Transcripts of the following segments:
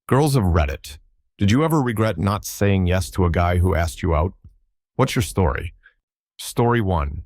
Girls of Reddit. Did you ever regret not saying yes to a guy who asked you out? What's your story? Story 1.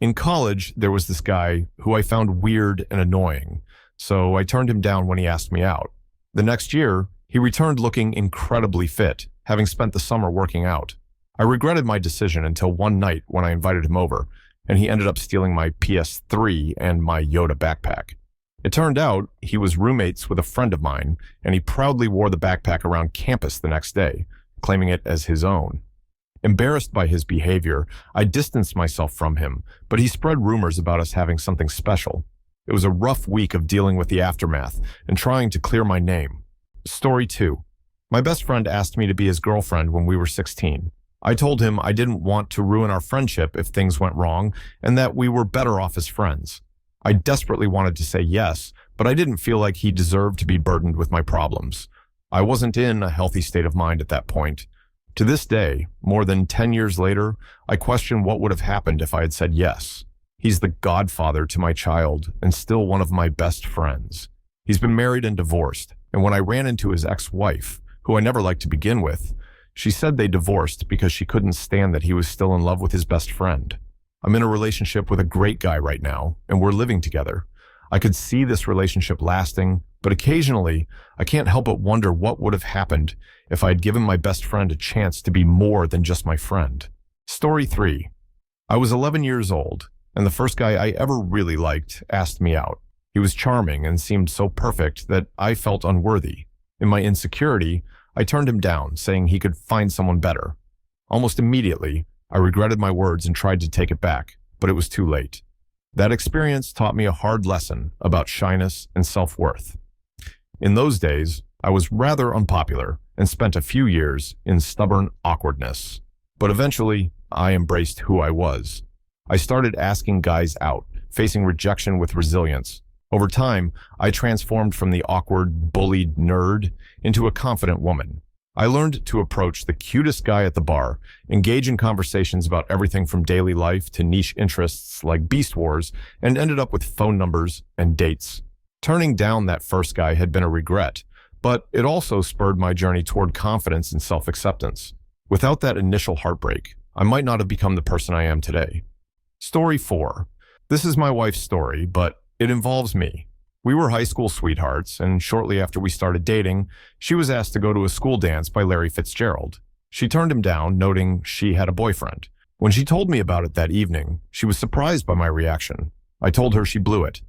In college, there was this guy who I found weird and annoying, so I turned him down when he asked me out. The next year, he returned looking incredibly fit, having spent the summer working out. I regretted my decision until one night when I invited him over, and he ended up stealing my PS3 and my Yoda backpack. It turned out he was roommates with a friend of mine, and he proudly wore the backpack around campus the next day, claiming it as his own. Embarrassed by his behavior, I distanced myself from him, but he spread rumors about us having something special. It was a rough week of dealing with the aftermath and trying to clear my name. Story 2. My best friend asked me to be his girlfriend when we were 16. I told him I didn't want to ruin our friendship if things went wrong and that we were better off as friends. I desperately wanted to say yes, but I didn't feel like he deserved to be burdened with my problems. I wasn't in a healthy state of mind at that point. To this day, more than 10 years later, I question what would have happened if I had said yes. He's the godfather to my child and still one of my best friends. He's been married and divorced, and when I ran into his ex-wife, who I never liked to begin with, she said they divorced because she couldn't stand that he was still in love with his best friend. I'm in a relationship with a great guy right now, and we're living together. I could see this relationship lasting, but occasionally, I can't help but wonder what would have happened if I had given my best friend a chance to be more than just my friend. Story 3. I was 11 years old, and the first guy I ever really liked asked me out. He was charming and seemed so perfect that I felt unworthy. In my insecurity, I turned him down, saying he could find someone better. Almost immediately, I regretted my words and tried to take it back, but it was too late. That experience taught me a hard lesson about shyness and self-worth. In those days, I was rather unpopular and spent a few years in stubborn awkwardness. But eventually, I embraced who I was. I started asking guys out, facing rejection with resilience. Over time, I transformed from the awkward, bullied nerd into a confident woman. I learned to approach the cutest guy at the bar, engage in conversations about everything from daily life to niche interests like Beast Wars, and ended up with phone numbers and dates. Turning down that first guy had been a regret, but it also spurred my journey toward confidence and self-acceptance. Without that initial heartbreak, I might not have become the person I am today. Story 4. This is my wife's story, but it involves me. We were high school sweethearts, and shortly after we started dating, she was asked to go to a school dance by Larry Fitzgerald. She turned him down, noting she had a boyfriend. When she told me about it that evening, she was surprised by my reaction. I told her she blew it.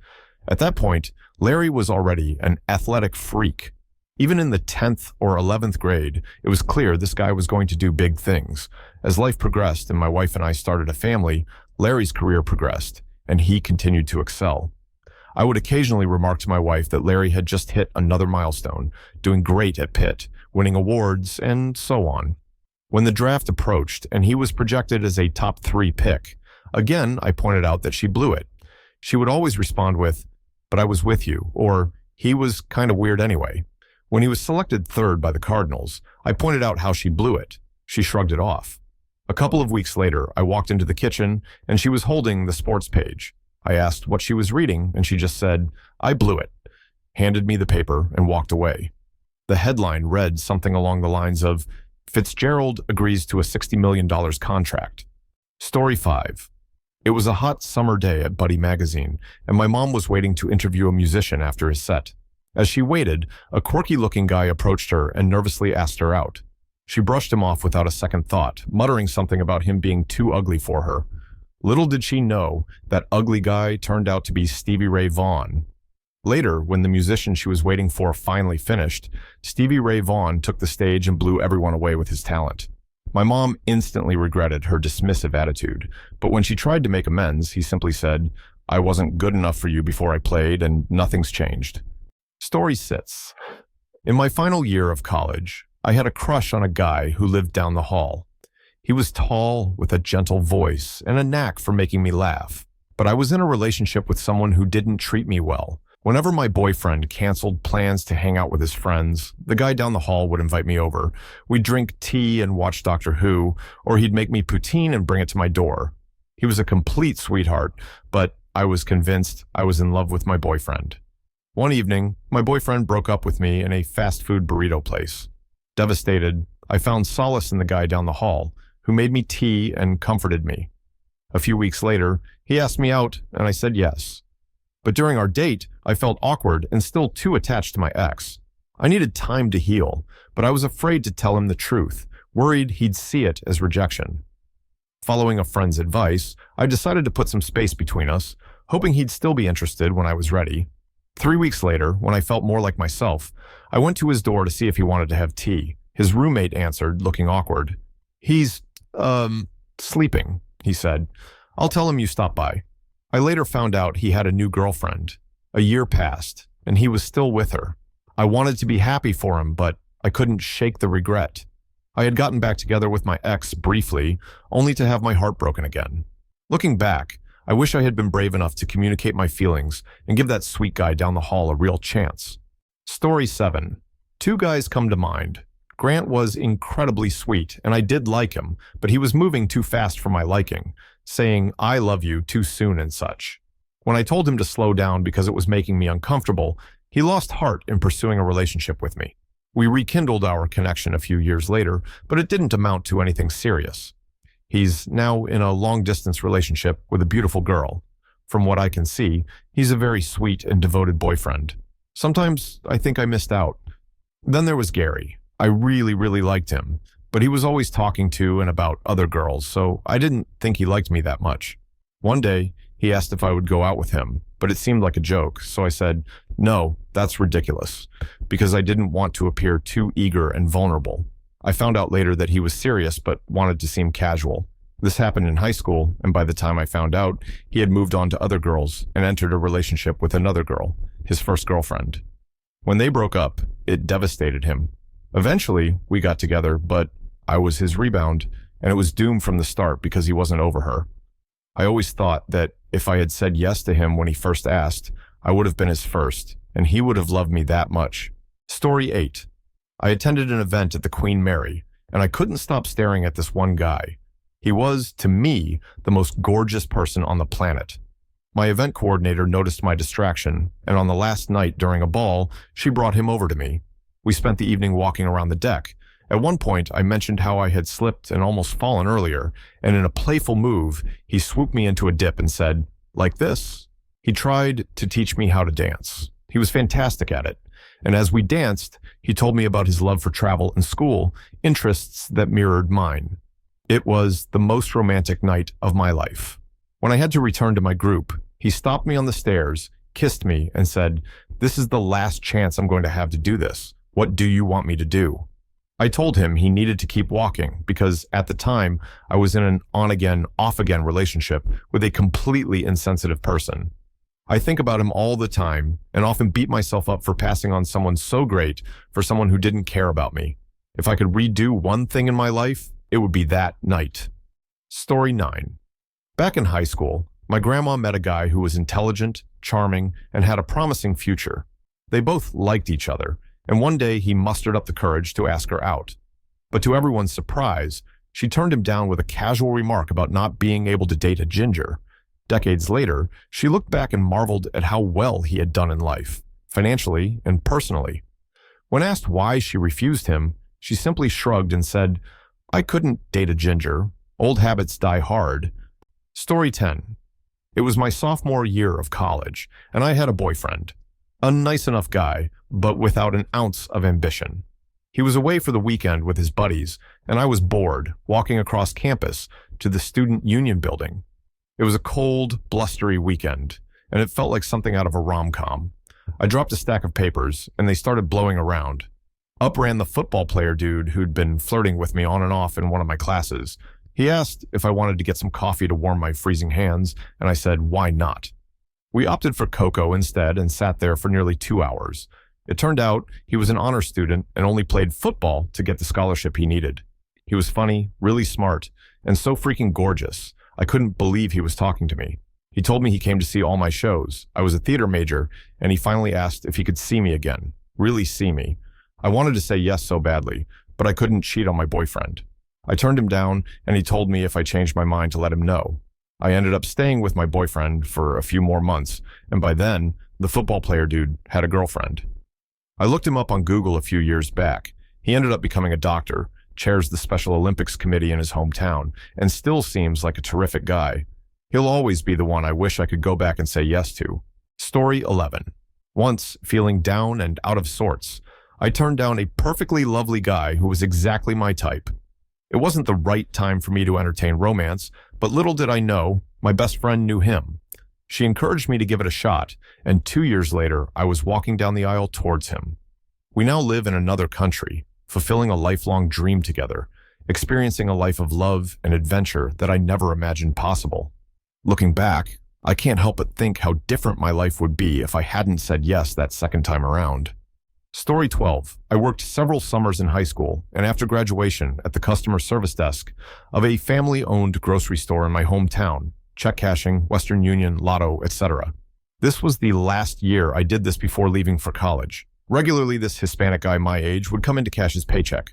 At that point, Larry was already an athletic freak. Even in the 10th or 11th grade, it was clear this guy was going to do big things. As life progressed and my wife and I started a family, Larry's career progressed, and he continued to excel. I would occasionally remark to my wife that Larry had just hit another milestone, doing great at Pitt, winning awards, and so on. When the draft approached and he was projected as a top 3 pick, again I pointed out that she blew it. She would always respond with, "But I was with you," or "He was kind of weird anyway." When he was selected 3rd by the Cardinals, I pointed out how she blew it. She shrugged it off. A couple of weeks later, I walked into the kitchen and she was holding the sports page. I asked what she was reading, and she just said, "I blew it," handed me the paper, and walked away. The headline read something along the lines of, "Fitzgerald agrees to a $60 million contract." Story 5. It was a hot summer day at Buddy Magazine, and my mom was waiting to interview a musician after his set. As she waited, a quirky-looking guy approached her and nervously asked her out. She brushed him off without a second thought, muttering something about him being too ugly for her. Little did she know that ugly guy turned out to be Stevie Ray Vaughan. Later, when the musician she was waiting for finally finished, Stevie Ray Vaughan took the stage and blew everyone away with his talent. My mom instantly regretted her dismissive attitude, but when she tried to make amends, he simply said, "I wasn't good enough for you before I played, and nothing's changed." Story 6. In my final year of college, I had a crush on a guy who lived down the hall. He was tall, with a gentle voice, and a knack for making me laugh. But I was in a relationship with someone who didn't treat me well. Whenever my boyfriend canceled plans to hang out with his friends, the guy down the hall would invite me over. We'd drink tea and watch Doctor Who, or he'd make me poutine and bring it to my door. He was a complete sweetheart, but I was convinced I was in love with my boyfriend. One evening, my boyfriend broke up with me in a fast food burrito place. Devastated, I found solace in the guy down the hall, who made me tea and comforted me. A few weeks later, he asked me out, and I said yes. But during our date, I felt awkward and still too attached to my ex. I needed time to heal, but I was afraid to tell him the truth, worried he'd see it as rejection. Following a friend's advice, I decided to put some space between us, hoping he'd still be interested when I was ready. 3 weeks later, when I felt more like myself, I went to his door to see if he wanted to have tea. His roommate answered, looking awkward. He's, sleeping, he said. I'll tell him you stopped by. I later found out he had a new girlfriend. A year passed, and he was still with her. I wanted to be happy for him, but I couldn't shake the regret. I had gotten back together with my ex briefly, only to have my heart broken again. Looking back, I wish I had been brave enough to communicate my feelings and give that sweet guy down the hall a real chance. Story 7. 2 guys come to mind. Grant was incredibly sweet, and I did like him, but he was moving too fast for my liking, saying, "I love you" too soon and such. When I told him to slow down because it was making me uncomfortable, he lost heart in pursuing a relationship with me. We rekindled our connection a few years later, but it didn't amount to anything serious. He's now in a long-distance relationship with a beautiful girl. From what I can see, he's a very sweet and devoted boyfriend. Sometimes I think I missed out. Then there was Gary. I really liked him, but he was always talking to and about other girls, so I didn't think he liked me that much. One day, he asked if I would go out with him, but it seemed like a joke, so I said, "No, that's ridiculous," because I didn't want to appear too eager and vulnerable. I found out later that he was serious but wanted to seem casual. This happened in high school, and by the time I found out, he had moved on to other girls and entered a relationship with another girl, his first girlfriend. When they broke up, it devastated him. Eventually, we got together, but I was his rebound, and it was doomed from the start because he wasn't over her. I always thought that if I had said yes to him when he first asked, I would have been his first, and he would have loved me that much. Story 8. I attended an event at the Queen Mary, and I couldn't stop staring at this one guy. He was, to me, the most gorgeous person on the planet. My event coordinator noticed my distraction, and on the last night during a ball, she brought him over to me. We spent the evening walking around the deck. At one point, I mentioned how I had slipped and almost fallen earlier, and in a playful move, he swooped me into a dip and said, "Like this?" He tried to teach me how to dance. He was fantastic at it, and as we danced, he told me about his love for travel and school, interests that mirrored mine. It was the most romantic night of my life. When I had to return to my group, he stopped me on the stairs, kissed me, and said, "This is the last chance I'm going to have to do this. What do you want me to do?" I told him he needed to keep walking because at the time I was in an on-again, off-again relationship with a completely insensitive person. I think about him all the time and often beat myself up for passing on someone so great for someone who didn't care about me. If I could redo one thing in my life, it would be that night. Story 9. Back in high school, my grandma met a guy who was intelligent, charming, and had a promising future. They both liked each other, and one day he mustered up the courage to ask her out. But to everyone's surprise, she turned him down with a casual remark about not being able to date a ginger. Decades later, she looked back and marveled at how well he had done in life, financially and personally. When asked why she refused him, she simply shrugged and said, "I couldn't date a ginger. Old habits die hard." Story 10. It was my sophomore year of college, and I had a boyfriend. A nice enough guy, but without an ounce of ambition. He was away for the weekend with his buddies, and I was bored, walking across campus to the Student Union building. It was a cold, blustery weekend, and it felt like something out of a rom-com. I dropped a stack of papers, and they started blowing around. Up ran the football player dude who'd been flirting with me on and off in one of my classes. He asked if I wanted to get some coffee to warm my freezing hands, and I said, why not? We opted for cocoa instead and sat there for nearly 2 hours. It turned out he was an honor student and only played football to get the scholarship he needed. He was funny, really smart, and so freaking gorgeous. I couldn't believe he was talking to me. He told me he came to see all my shows. I was a theater major, and he finally asked if he could see me again. Really see me. I wanted to say yes so badly, but I couldn't cheat on my boyfriend. I turned him down, and he told me if I changed my mind to let him know. I ended up staying with my boyfriend for a few more months, and by then, the football player dude, had a girlfriend. I looked him up on Google a few years back. He ended up becoming a doctor, chairs the Special Olympics Committee in his hometown, and still seems like a terrific guy. He'll always be the one I wish I could go back and say yes to. Story 11. Once, feeling down and out of sorts, I turned down a perfectly lovely guy who was exactly my type. It wasn't the right time for me to entertain romance, but little did I know, my best friend knew him. She encouraged me to give it a shot, and 2 years later, I was walking down the aisle towards him. We now live in another country, fulfilling a lifelong dream together, experiencing a life of love and adventure that I never imagined possible. Looking back, I can't help but think how different my life would be if I hadn't said yes that second time around. Story 12. I worked several summers in high school and after graduation at the customer service desk of a family-owned grocery store in my hometown, check cashing, Western Union, Lotto, etc. This was the last year I did this before leaving for college. Regularly, this Hispanic guy my age would come in to cash his paycheck.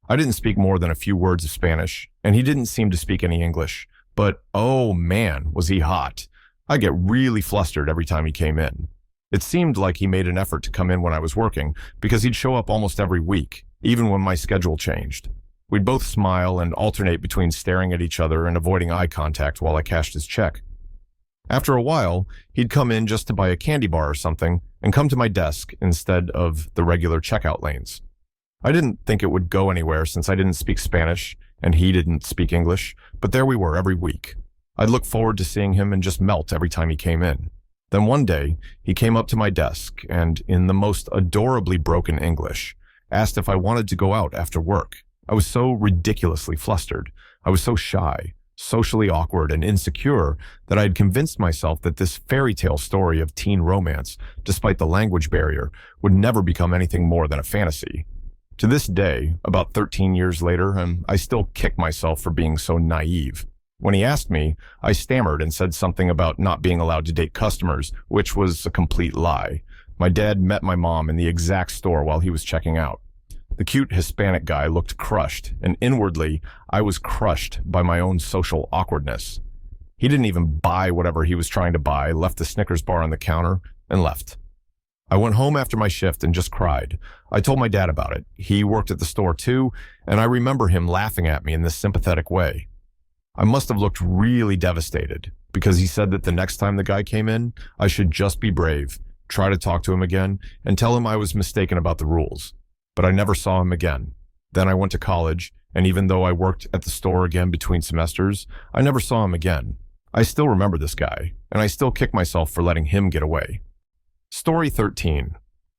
I didn't speak more than a few words of Spanish, and he didn't seem to speak any English. But oh man, was he hot. I get really flustered every time he came in. It seemed like he made an effort to come in when I was working, because he'd show up almost every week, even when my schedule changed. We'd both smile and alternate between staring at each other and avoiding eye contact while I cashed his check. After a while, he'd come in just to buy a candy bar or something and come to my desk instead of the regular checkout lanes. I didn't think it would go anywhere since I didn't speak Spanish and he didn't speak English, but there we were every week. I'd look forward to seeing him and just melt every time he came in. Then one day, he came up to my desk and, in the most adorably broken English, asked if I wanted to go out after work. I was so ridiculously flustered. I was so shy, socially awkward, and insecure that I had convinced myself that this fairy tale story of teen romance, despite the language barrier, would never become anything more than a fantasy. To this day, about 13 years later, I still kick myself for being so naive. When he asked me, I stammered and said something about not being allowed to date customers, which was a complete lie. My dad met my mom in the exact store while he was checking out. The cute Hispanic guy looked crushed, and inwardly, I was crushed by my own social awkwardness. He didn't even buy whatever he was trying to buy, left the Snickers bar on the counter, and left. I went home after my shift and just cried. I told my dad about it. He worked at the store too, and I remember him laughing at me in this sympathetic way. I must have looked really devastated, because he said that the next time the guy came in, I should just be brave, try to talk to him again, and tell him I was mistaken about the rules. But I never saw him again. Then I went to college, and even though I worked at the store again between semesters, I never saw him again. I still remember this guy, and I still kick myself for letting him get away. Story 13.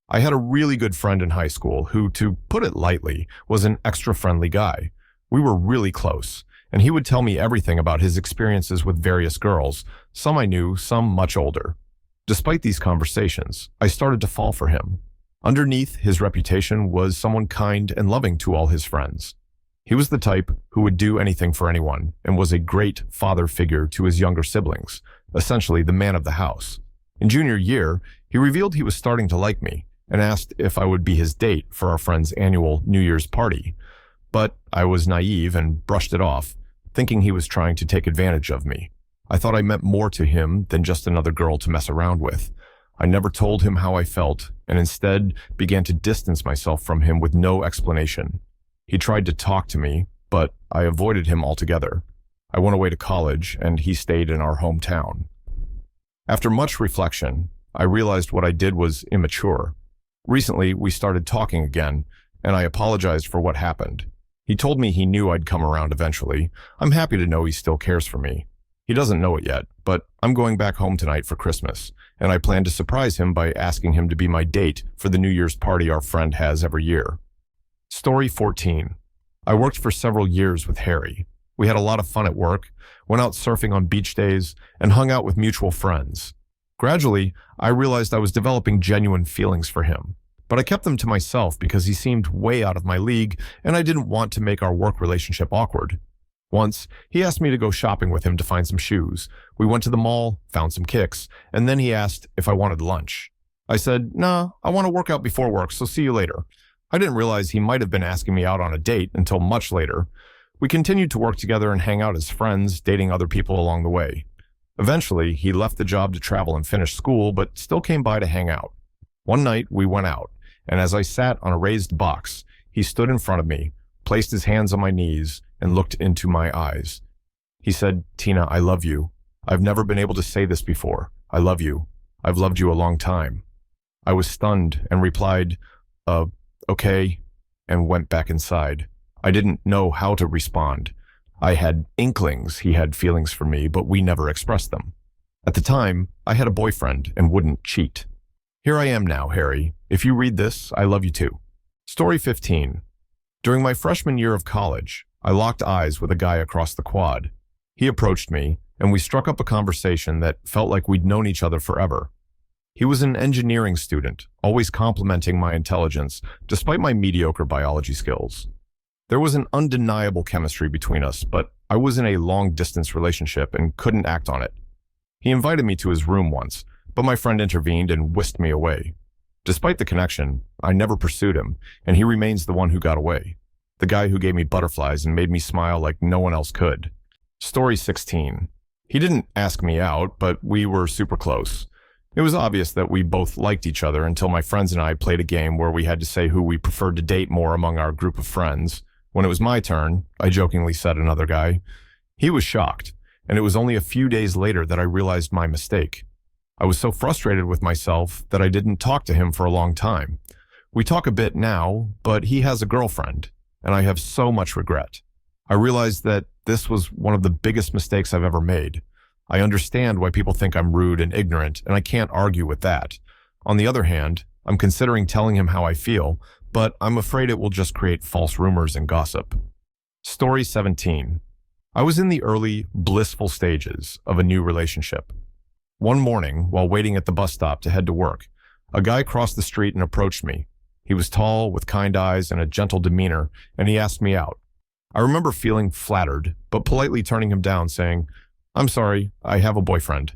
I had a really good friend in high school who, to put it lightly, was an extra friendly guy. We were really close, and he would tell me everything about his experiences with various girls, some I knew, some much older. Despite these conversations, I started to fall for him. Underneath his reputation was someone kind and loving to all his friends. He was the type who would do anything for anyone and was a great father figure to his younger siblings, essentially the man of the house. In junior year, he revealed he was starting to like me and asked if I would be his date for our friend's annual New Year's party. But I was naive and brushed it off, thinking he was trying to take advantage of me. I thought I meant more to him than just another girl to mess around with. I never told him how I felt, and instead began to distance myself from him with no explanation. He tried to talk to me, but I avoided him altogether. I went away to college, and he stayed in our hometown. After much reflection, I realized what I did was immature. Recently, we started talking again, and I apologized for what happened. He told me he knew I'd come around eventually. I'm happy to know he still cares for me. He doesn't know it yet, but I'm going back home tonight for Christmas, and I plan to surprise him by asking him to be my date for the New Year's party our friend has every year. Story 14. I worked for several years with Harry. We had a lot of fun at work, went out surfing on beach days, and hung out with mutual friends. Gradually, I realized I was developing genuine feelings for him, but I kept them to myself because he seemed way out of my league, and I didn't want to make our work relationship awkward. Once, he asked me to go shopping with him to find some shoes. We went to the mall, found some kicks, and then he asked if I wanted lunch. I said, "Nah, I want to work out before work, so see you later." I didn't realize he might have been asking me out on a date until much later. We continued to work together and hang out as friends, dating other people along the way. Eventually, he left the job to travel and finish school, but still came by to hang out. One night, we went out, and as I sat on a raised box, he stood in front of me, placed his hands on my knees, and looked into my eyes. He said, "Tina, I love you. I've never been able to say this before. I love you. I've loved you a long time." I was stunned and replied, okay, and went back inside. I didn't know how to respond. I had inklings he had feelings for me, but we never expressed them. At the time, I had a boyfriend and wouldn't cheat. Here I am now, Harry. If you read this, I love you too. Story 15. During my freshman year of college, I locked eyes with a guy across the quad. He approached me, and we struck up a conversation that felt like we'd known each other forever. He was an engineering student, always complimenting my intelligence, despite my mediocre biology skills. There was an undeniable chemistry between us, but I was in a long-distance relationship and couldn't act on it. He invited me to his room once, but my friend intervened and whisked me away. Despite the connection, I never pursued him, and he remains the one who got away. The guy who gave me butterflies and made me smile like no one else could. Story 16. He didn't ask me out, but we were super close. It was obvious that we both liked each other until my friends and I played a game where we had to say who we preferred to date more among our group of friends. When it was my turn, I jokingly said another guy. He was shocked, and it was only a few days later that I realized my mistake. I was so frustrated with myself that I didn't talk to him for a long time. We talk a bit now, but he has a girlfriend, and I have so much regret. I realized that this was one of the biggest mistakes I've ever made. I understand why people think I'm rude and ignorant, and I can't argue with that. On the other hand, I'm considering telling him how I feel, but I'm afraid it will just create false rumors and gossip. Story 17. I was in the early, blissful stages of a new relationship. One morning, while waiting at the bus stop to head to work, a guy crossed the street and approached me. He was tall, with kind eyes and a gentle demeanor, and he asked me out. I remember feeling flattered, but politely turning him down, saying, "I'm sorry, I have a boyfriend."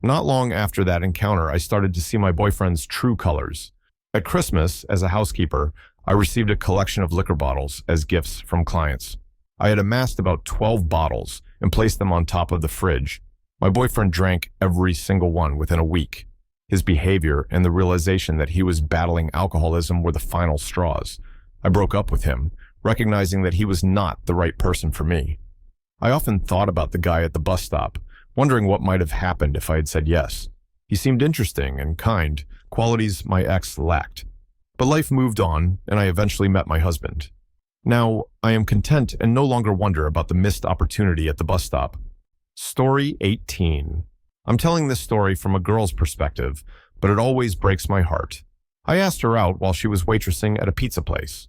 Not long after that encounter, I started to see my boyfriend's true colors. At Christmas, as a housekeeper, I received a collection of liquor bottles as gifts from clients. I had amassed about 12 bottles and placed them on top of the fridge. My boyfriend drank every single one within a week. His behavior and the realization that he was battling alcoholism were the final straws. I broke up with him, recognizing that he was not the right person for me. I often thought about the guy at the bus stop, wondering what might have happened if I had said yes. He seemed interesting and kind, qualities my ex lacked. But life moved on, and I eventually met my husband. Now, I am content and no longer wonder about the missed opportunity at the bus stop. Story 18. I'm telling this story from a girl's perspective, but it always breaks my heart. I asked her out while she was waitressing at a pizza place.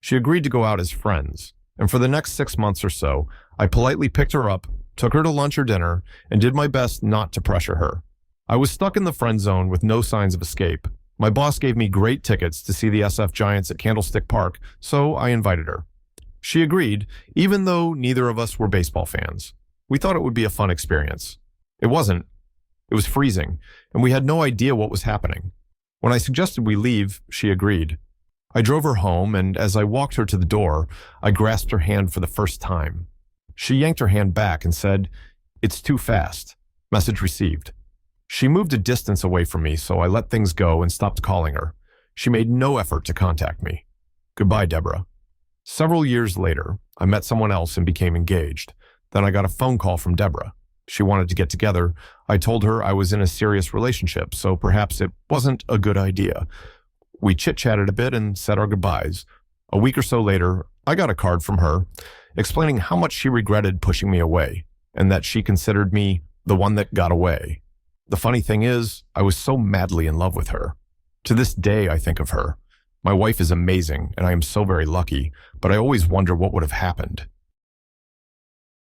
She agreed to go out as friends, and for the next 6 months or so, I politely picked her up, took her to lunch or dinner, and did my best not to pressure her. I was stuck in the friend zone with no signs of escape. My boss gave me great tickets to see the SF Giants at Candlestick Park, so I invited her. She agreed, even though neither of us were baseball fans. We thought it would be a fun experience. It wasn't. It was freezing, and we had no idea what was happening. When I suggested we leave, she agreed. I drove her home, and as I walked her to the door, I grasped her hand for the first time. She yanked her hand back and said, "It's too fast. Message received." She moved a distance away from me, so I let things go and stopped calling her. She made no effort to contact me. Goodbye, Deborah. Several years later, I met someone else and became engaged. Then I got a phone call from Deborah. She wanted to get together. I told her I was in a serious relationship, so perhaps it wasn't a good idea. We chit-chatted a bit and said our goodbyes. A week or so later, I got a card from her explaining how much she regretted pushing me away and that she considered me the one that got away. The funny thing is, I was so madly in love with her. To this day, I think of her. My wife is amazing, and I am so very lucky, but I always wonder what would have happened.